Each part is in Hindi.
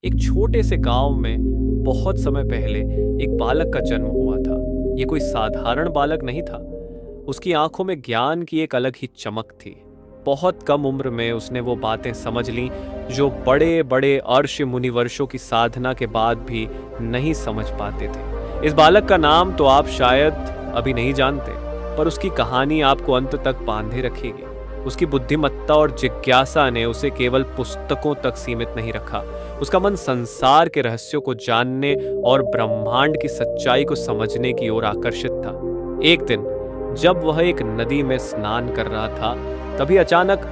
एक छोटे से गांव में बहुत समय पहले एक बालक का जन्म हुआ था। ये कोई साधारण बालक नहीं था। उसकी आंखों में ज्ञान की एक अलग ही चमक थी। बहुत कम उम्र में उसने वो बातें समझ लीं जो बड़े बड़े अर्ष मुनिवर्षों की साधना के बाद भी नहीं समझ पाते थे। इस बालक का नाम तो आप शायद अभी नहीं जानते, पर उसकी कहानी आपको अंत तक बांधे रखेगी। उसकी बुद्धिमत्ता और जिज्ञासा ने उसे केवल पुस्तकों तक सीमित नहीं रखा। उसका मन संसार के रहस्यों को जानने और ब्रह्मांड की सच्चाई को समझने की ओर आकर्षित था। एक दिन जब वह एक नदी में स्नान कर रहा था, तभी अचानक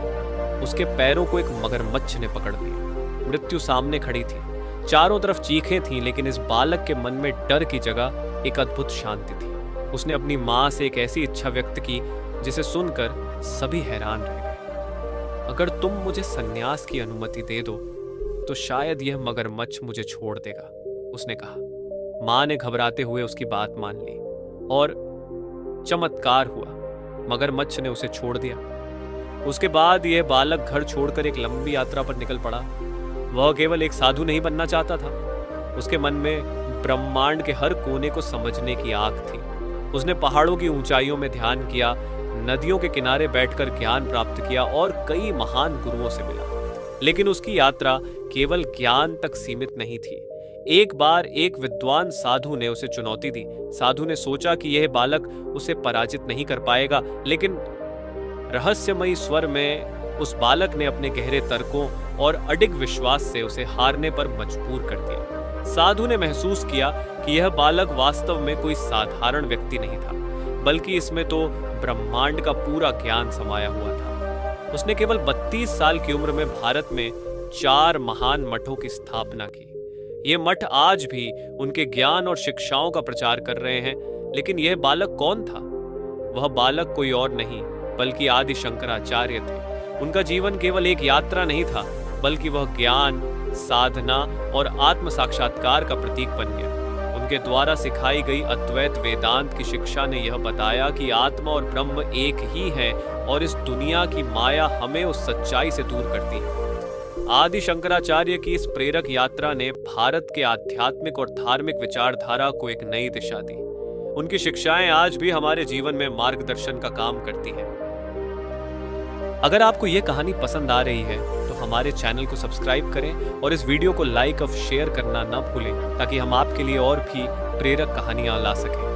उसके पैरों को एक मगरमच्छ ने पकड़ लिया। मृत्यु सामने खड़ी थी। चारों तरफ चीखें थीं, लेकिन इस बालक के मन में डर की जगह एक अद्भुत शांति थी। उसने अपनी मां से एक ऐसी इच्छा व्यक्त की जिसे सुनकर सभी हैरान रह गए। अगर तुम मुझे संन्यास की अनुमति दे दो तो शायद यह मगरमच्छ मुझे छोड़ देगा, उसने कहा। मां ने घबराते हुए उसकी बात मान ली और चमत्कार हुआ। मगरमच्छ ने उसे छोड़ दिया। उसके बाद यह बालक घर छोड़कर एक लंबी यात्रा पर निकल पड़ा। वह केवल एक साधु नहीं बनना चाहता था। उसके मन में ब्रह्मांड के हर कोने को समझने की आग थी। उसने पहाड़ों की ऊंचाइयों में ध्यान किया, नदियों के किनारे बैठकर ज्ञान प्राप्त किया और कई महान गुरुओं से मिला। लेकिन उसकी यात्रा केवल ज्ञान तक सीमित नहीं थी। एक बार एक विद्वान साधु ने उसे चुनौती दी। साधु ने सोचा कि यह बालक उसे पराजित नहीं कर पाएगा, लेकिन रहस्यमयी स्वर में उस बालक ने अपने गहरे तर्कों और अडिग विश्वास से उसे हारने पर मजबूर कर दिया। साधु ने महसूस किया कि यह बालक वास्तव में कोई साधारण व्यक्ति नहीं था, बल्कि इसमें तो ब्रह्मांड का पूरा ज्ञान समाया हुआ था। उसने केवल 32 साल की उम्र में भारत में 4 महान मठों की स्थापना की। ये मठ आज भी उनके ज्ञान और शिक्षाओं का प्रचार कर रहे हैं। लेकिन यह बालक कौन था? वह बालक कोई और नहीं बल्कि आदि शंकराचार्य थे। उनका जीवन केवल एक यात्रा नहीं था, बल्कि वह ज्ञान, साधना और आत्म साक्षात्कार का प्रतीक बन गया। उनके द्वारा सिखाई गई अद्वैत वेदांत की शिक्षा ने यह बताया कि आत्मा और ब्रह्म एक ही है और इस दुनिया की माया हमें उस सच्चाई से दूर करती है। आदि शंकराचार्य की इस प्रेरक यात्रा ने भारत के आध्यात्मिक और धार्मिक विचारधारा को एक नई दिशा दी। उनकी शिक्षाएं आज भी हमारे जीवन में मार्गदर्शन का काम करती हैं। अगर आपको यह कहानी पसंद आ रही है तो हमारे चैनल को सब्सक्राइब करें और इस वीडियो को लाइक और शेयर करना ना भूलें, ताकि हम आपके लिए और भी प्रेरक कहानियां ला सकें।